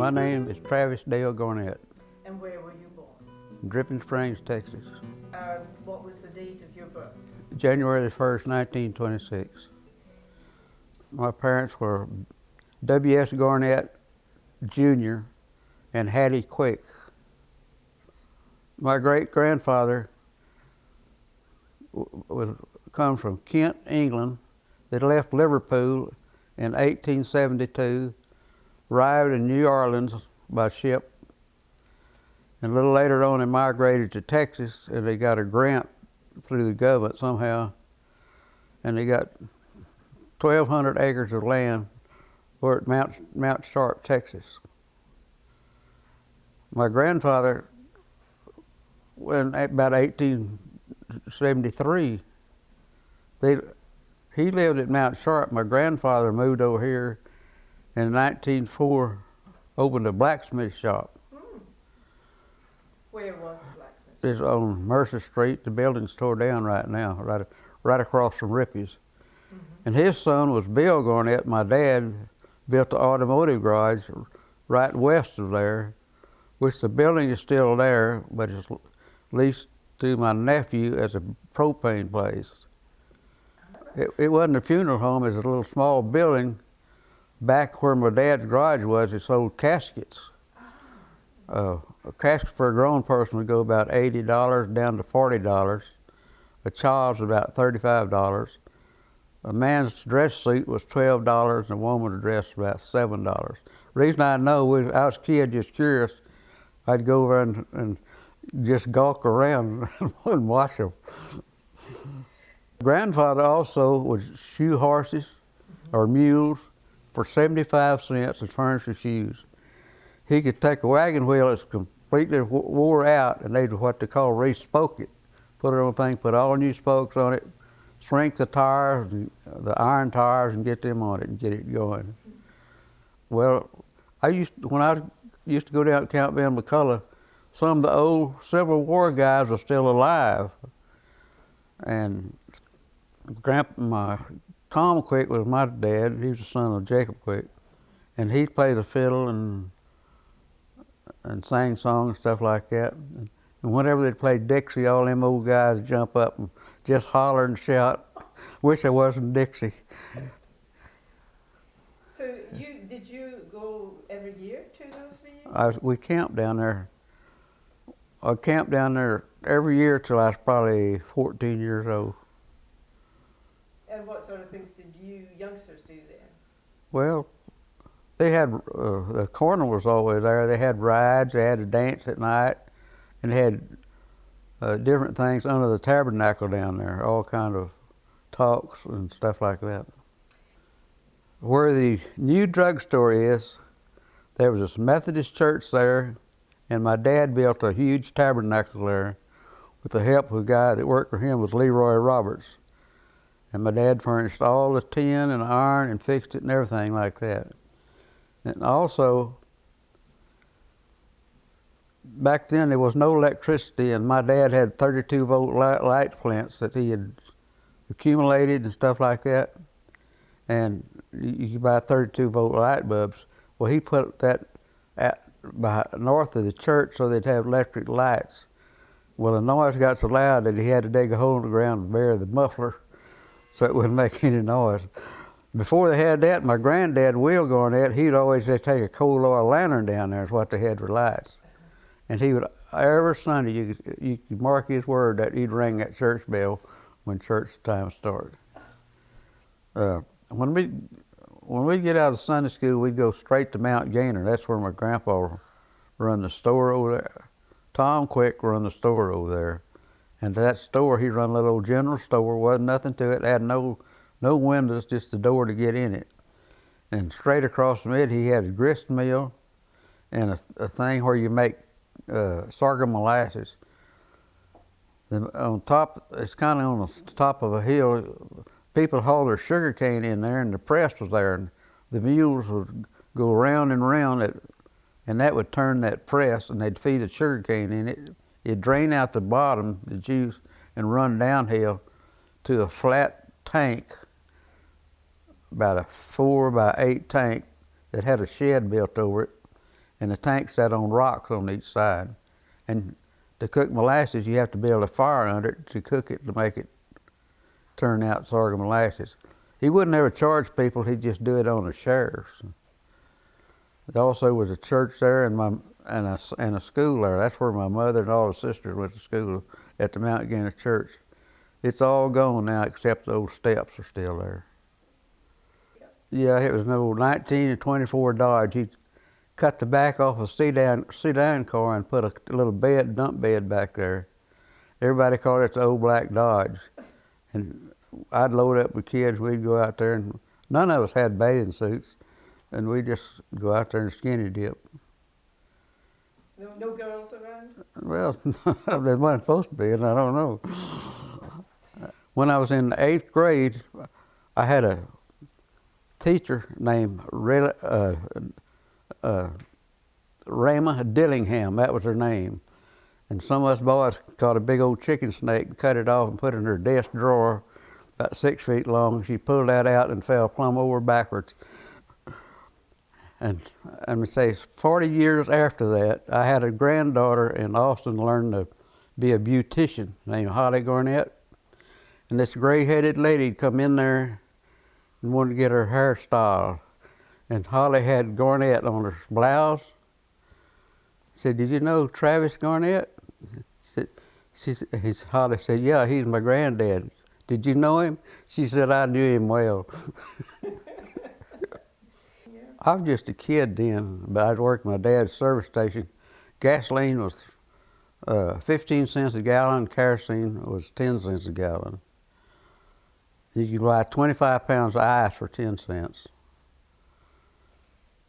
My name is Travis Dale Garnett, And where were you born? Dripping Springs, Texas, What was the date of your birth? January the 1st, 1926. My parents were W.S. Garnett Jr. and Hattie Quick. My great-grandfather comes from Kent, England. They left Liverpool in 1872, arrived in New Orleans by ship, and a little later on they migrated to Texas, and they got a grant through the government somehow, and they got 1,200 acres of land over at Mount Sharp, Texas. My grandfather, when about 1873, he lived at Mount Sharp. My grandfather moved over here in 1904, opened a blacksmith shop. Where was the blacksmith? It's on Mercer Street. The building's tore down right now, right across from Rippey's. And his son was Bill Garnett. My dad built the automotive garage right west of there, which the building is still there, but it's leased to my nephew as a propane place. It wasn't a funeral home. It was a little small building back where my dad's garage was. It sold caskets. A casket for a grown person would go about $80 down to $40. A child's about $35. A man's dress suit was $12, and a woman's dress about $7. The reason I know is I was a kid, just curious. I'd go over and just gawk around and watch them. Grandfather also would shoe horses or mules for 75 cents and furnish the shoes. He could take a wagon wheel that's completely wore out, and they'd what they call re-spoke it. Put it on a thing, put all new spokes on it, shrink the tires, the iron tires, and get them on it and get it going. Well, when I used to go down to Camp Ben McCullough, some of the old Civil War guys are still alive. And Tom Quick was my dad. He was the son of Jacob Quick. And he played the fiddle and sang songs and stuff like that. And whenever they played Dixie, all them old guys jump up and just holler and shout, "Wish I wasn't Dixie." So did you go every year to those reunions? We camped down there. I camped down there every year till I was probably 14 years old. And what sort of things did you youngsters do there? Well, they had, the corner was always there. They had rides, they had a dance at night, and they had different things under the tabernacle down there, all kind of talks and stuff like that. Where the new drugstore is, there was this Methodist church there, and my dad built a huge tabernacle there with the help of a guy that worked for him was Leroy Roberts. And my dad furnished all the tin and iron and fixed it and everything like that. And also, back then there was no electricity, and my dad had 32-volt light plants that he had accumulated and stuff like that. And you could buy 32-volt light bulbs. Well, he put that north of the church so they'd have electric lights. Well, the noise got so loud that he had to dig a hole in the ground and bury the muffler so it wouldn't make any noise. Before they had that, my granddad, Will Garnett, he'd always just take a coal oil lantern down there is what they had for lights. And he would, every Sunday, you could mark his word that he'd ring that church bell when church time started. When we get out of Sunday school, we'd go straight to Mount Gainer. That's where my grandpa run the store over there. Tom Quick run the store over there. And that store, he run a little old general store, wasn't nothing to it, had no windows, just the door to get in it. And straight across from it, he had a grist mill and a thing where you make sorghum molasses. On top, it's kind of on the top of a hill. People hauled their sugar cane in there, and the press was there, and the mules would go round and round it, and that would turn that press, and they'd feed the sugar cane in it. It'd drain out the bottom, the juice, and run downhill to a flat tank, about a 4 by 8 tank that had a shed built over it, and the tank sat on rocks on each side. And to cook molasses, you have to build a fire under it to cook it to make it turn out sorghum molasses. He wouldn't ever charge people; he'd just do it on the shares. There also was a church there and a school there. That's where my mother and all the sisters went to school, at the Mount Garnett Church. It's all gone now except those steps are still there. Yeah, it was an old 1924 Dodge. He cut the back off a sedan car and put a little dump bed back there. Everybody called it the old black Dodge. And I'd load up with kids. We'd go out there, and none of us had bathing suits, and we'd just go out there and skinny dip. No girls around? Well, there wasn't supposed to be, and I don't know. When I was in the 8th grade, I had a teacher named Rama Dillingham. That was her name. And some of us boys caught a big old chicken snake, cut it off, and put it in her desk drawer, about 6 feet long. She pulled that out and fell plumb over backwards. And let me say, 40 years after that, I had a granddaughter in Austin learn to be a beautician named Holly Garnett. And this gray-headed lady'd come in there and wanted to get her hair styled. And Holly had Garnett on her blouse. Said, "Did you know Travis Garnett?" Holly said, "Yeah, he's my granddad." "Did you know him?" She said, "I knew him well." I was just a kid then, but I'd worked my dad's service station. Gasoline was 15 cents a gallon, kerosene was 10 cents a gallon. You could buy 25 pounds of ice for 10 cents.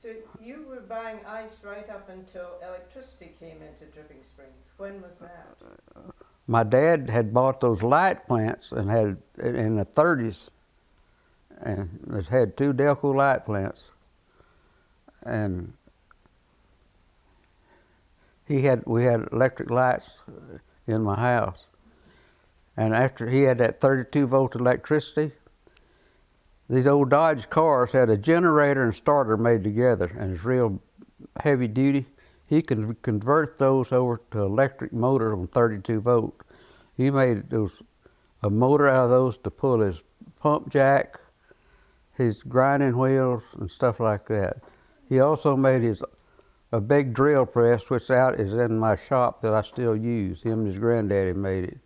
So you were buying ice right up until electricity came into Dripping Springs. When was that? My dad had bought those light plants and had in the 30s, and it had 2 Delco light plants. And we had electric lights in my house. And after he had that 32 volt electricity, these old Dodge cars had a generator and starter made together, and it's real heavy duty. He could convert those over to electric motor on 32 volt. He made a motor out of those to pull his pump jack, his grinding wheels, and stuff like that. He also made a big drill press, which is in my shop that I still use. Him and his granddaddy made it.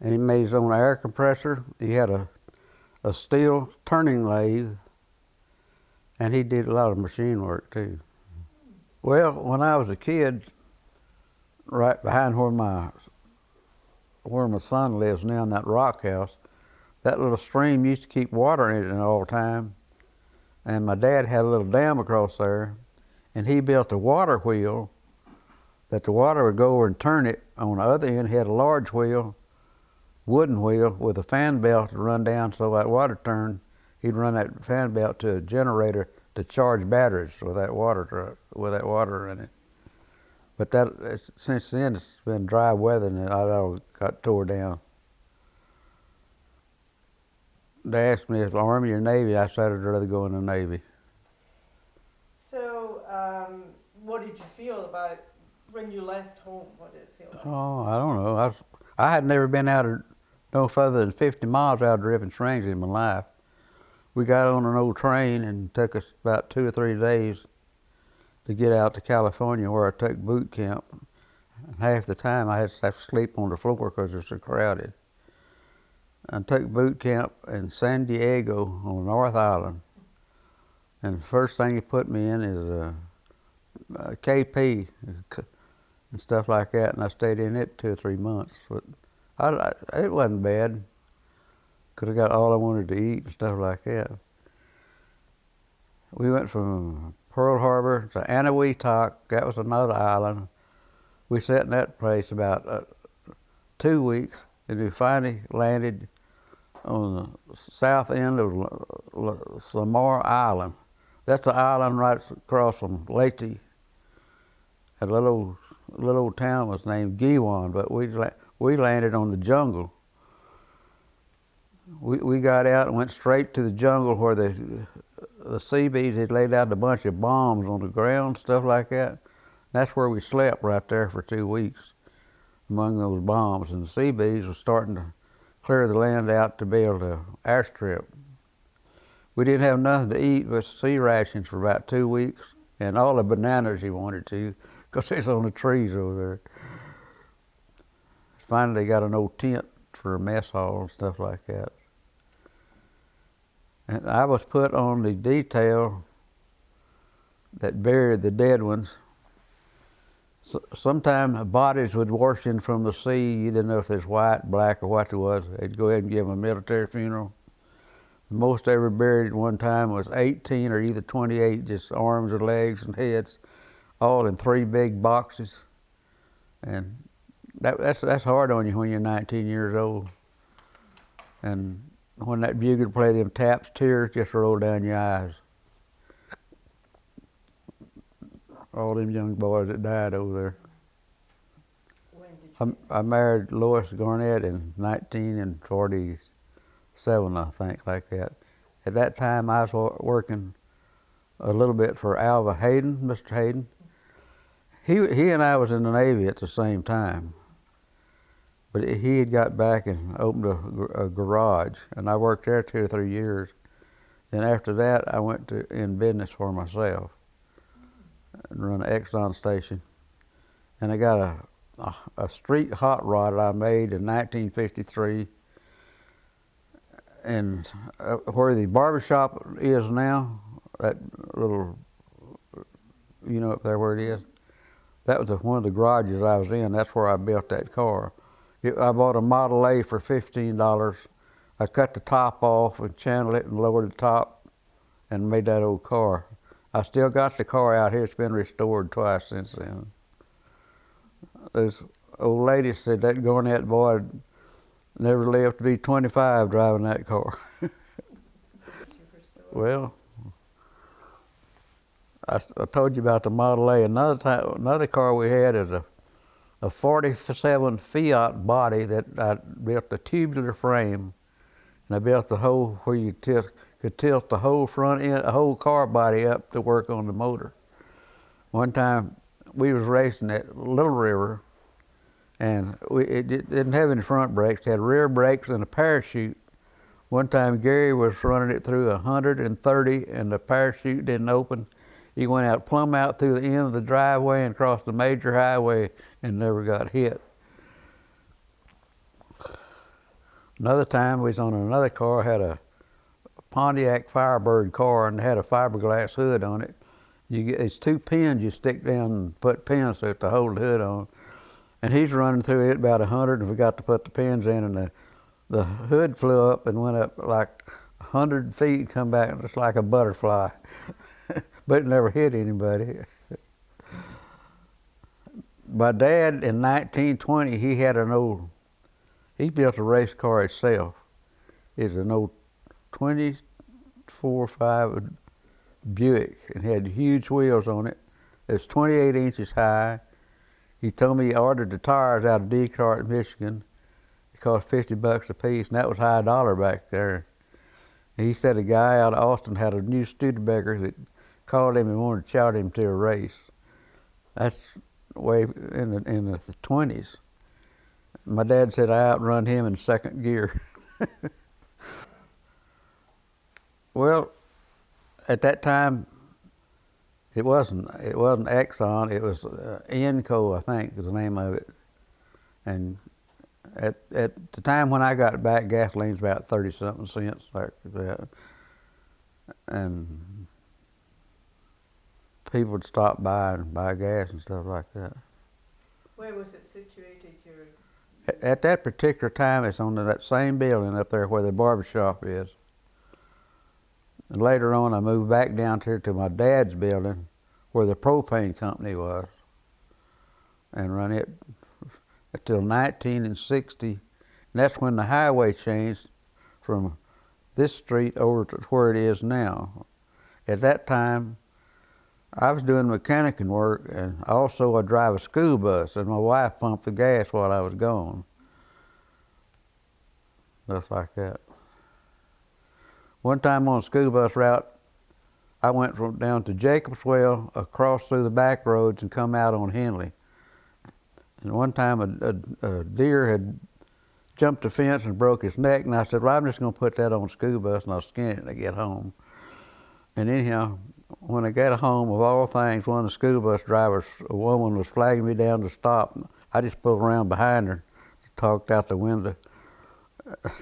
And he made his own air compressor. He had a steel turning lathe, and he did a lot of machine work too. Well, when I was a kid, right behind where my son lives now in that rock house, that little stream used to keep water in it all the time. And my dad had a little dam across there, and he built a water wheel that the water would go over and turn it. On the other end, he had a large wheel, wooden wheel, with a fan belt to run down so that water turned. He'd run that fan belt to a generator to charge batteries with that water in it. But since then, it's been dry weather, and it all got tore down. They asked me if the Army or Navy. I said I'd rather go in the Navy. So, what did you feel about when you left home? What did it feel like? Oh, I don't know. I had never been no further than 50 miles out of Dripping Springs in my life. We got on an old train, and it took us about 2 or 3 days to get out to California, where I took boot camp. And half the time I had to sleep on the floor because it was so crowded. I took boot camp in San Diego on North Island. And the first thing he put me in is KP and stuff like that, and I stayed in it 2 or 3 months. But it wasn't bad. Could have got all I wanted to eat and stuff like that. We went from Pearl Harbor to Anahuac. That was another island. We sat in that place about 2 weeks, and we finally landed on the south end of Samar Island. That's the island right across from Leyte. A little old town was named Giwan, but we landed on the jungle. We got out and went straight to the jungle where the Seabees had laid out a bunch of bombs on the ground, stuff like that. That's where we slept right there for 2 weeks among those bombs. And the Seabees were starting to clear the land out to build a airstrip. We didn't have nothing to eat but sea rations for about 2 weeks and all the bananas you wanted to, because it's on the trees over there. Finally, they got an old tent for a mess hall and stuff like that. And I was put on the detail that buried the dead ones. So, sometimes bodies would wash in from the sea. You didn't know if it was white, black, or what it was. They'd go ahead and give them a military funeral. The most ever buried at one time was 18 or either 28, just arms or legs and heads, all in 3 big boxes. And that's hard on you when you're 19 years old. And when that bugle played them taps, tears just rolled down your eyes. All them young boys that died over there. When did you I married Lois Garnett in 1947, I think, like that. At that time, I was working a little bit for Alva Hayden, Mr. Hayden. He and I was in the Navy at the same time. But he had got back and opened a garage, and I worked there 2 or 3 years. Then after that, I went in business for myself and run an Exxon station. And I got a street hot rod I made in 1953. And where the barbershop is now, that little, you know up there where it is, that was one of the garages I was in. That's where I built that car. I bought a Model A for $15. I cut the top off and channeled it and lowered the top and made that old car. I still got the car out here. It's been restored twice since then. This old lady said that Garnett boy never lived to be 25 driving that car. Well, I told you about the Model A. Another car we had is a 47 Fiat body that I built a tubular frame, and I built the whole where you could tilt the whole front end, the whole car body up to work on the motor. One time we was racing at Little River, and it didn't have any front brakes. It had rear brakes and a parachute. One time Gary was running it through 130 and the parachute didn't open. He went out plumb out through the end of the driveway and across the major highway and never got hit. Another time we was on another car, had a Pontiac Firebird car and had a fiberglass hood on it. You get these 2 pins you stick down and put pins to hold the hood on. And he's running through it about 100 and forgot to put the pins in, and the hood flew up and went up like 100 feet, come back just like a butterfly. But it never hit anybody. My dad in 1920, he built a race car himself. It's an old 24.5 Buick and had huge wheels on it. It's 28 inches high. He told me he ordered the tires out of Detroit, Michigan. It cost $50 a piece, and that was high dollar back there. And he said a guy out of Austin had a new Studebaker that called him and wanted to challenge him to a race. That's way in the 20s. My dad said I outrun him in second gear. Well, at that time, it wasn't Exxon. It was Enco, I think, is the name of it. And at the time when I got it back, gasoline's about 30-something cents, like that. And people would stop by and buy gas and stuff like that. Where was it situated? At that particular time, it's on that same building up there where the barbershop is. And later on, I moved back down here to my dad's building where the propane company was and run it until 1960. And that's when the highway changed from this street over to where it is now. At that time, I was doing mechanicing work, and also I drive a school bus, and my wife pumped the gas while I was gone. Just like that. One time on a school bus route, I went from down to Jacob's Well, across through the back roads, and come out on Henley. And one time a deer had jumped the fence and broke his neck, and I said, well, I'm just going to put that on a school bus and I'll skin it when I get home. And anyhow, when I got home, of all things, one of the school bus drivers, a woman, was flagging me down to stop. I just pulled around behind her, talked out the window.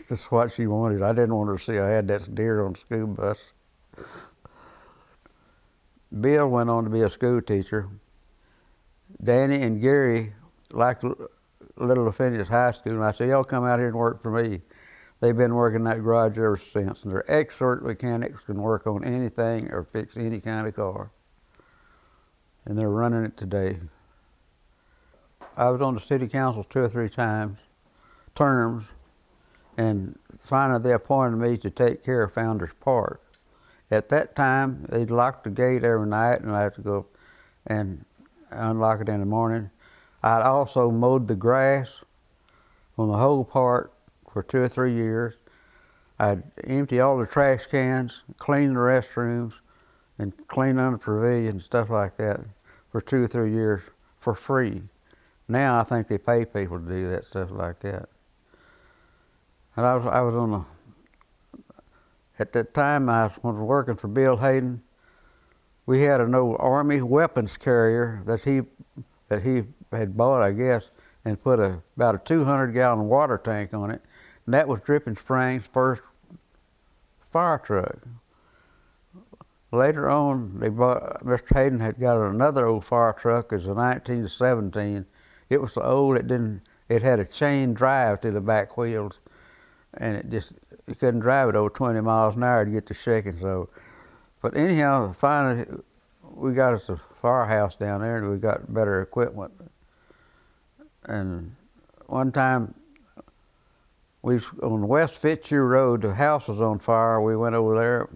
That's what she wanted. I didn't want her to see I had that deer on the school bus. Bill went on to be a school teacher. Danny and Gary liked Little Phineas High School, and I said, y'all come out here and work for me. They've been working that garage ever since, and they're expert mechanics, can work on anything or fix any kind of car. And they're running it today. I was on the city council 2 or 3 terms, and finally they appointed me to take care of Founders Park. At that time, they'd lock the gate every night, and I had to go and unlock it in the morning. I'd also mowed the grass on the whole park for 2 or 3 years. I'd empty all the trash cans, clean the restrooms, and clean under the pavilion, stuff like that, for 2 or 3 years for free. Now I think they pay people to do that stuff like that. And I was on a, at that time I was working for Bill Hayden. We had an old Army weapons carrier that he had bought, I guess, and put about a 200-gallon water tank on it, and that was Dripping Springs' first fire truck. Later on, Mr. Hayden had got another old fire truck. It was a 1917. It was so old it had a chain drive to the back wheels, and you couldn't drive it over 20 miles an hour to get to shaking. So, but anyhow, finally we got us a firehouse down there, and we got better equipment. And one time, on West Fitzhugh Road, the house was on fire. We went over there,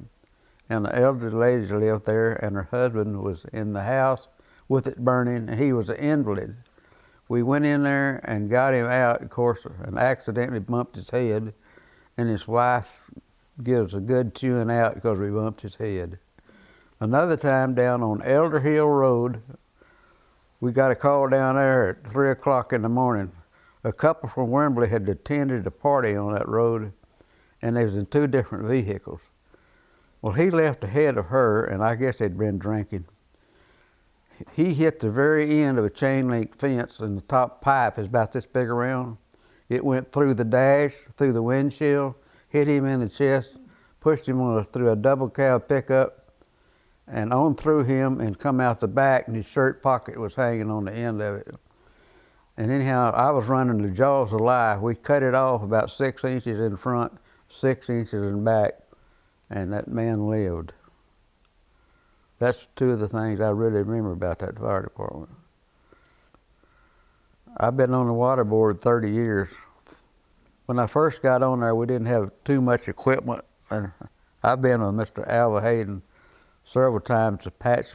and the elderly lady lived there, and her husband was in the house with it burning, and he was an invalid. We went in there and got him out, of course, and accidentally bumped his head, and his wife gives a good chewing out because we bumped his head. Another time down on Elder Hill Road, we got a call down there at 3 o'clock in the morning. A couple from Wembley had attended a party on that road, and they was in 2 different vehicles. Well, he left ahead of her, and I guess they'd been drinking. He hit the very end of a chain link fence, and the top pipe is about this big around. It went through the dash, through the windshield, hit him in the chest, pushed him through a double cab pickup, and on through him and come out the back, and his shirt pocket was hanging on the end of it. And anyhow, I was running the jaws of life. We cut it off about 6 inches in front, 6 inches in back, and that man lived. That's 2 of the things I really remember about that fire department. I've been on the water board 30 years. When I first got on there, we didn't have too much equipment. And I've been with Mr. Alva Hayden several times to patch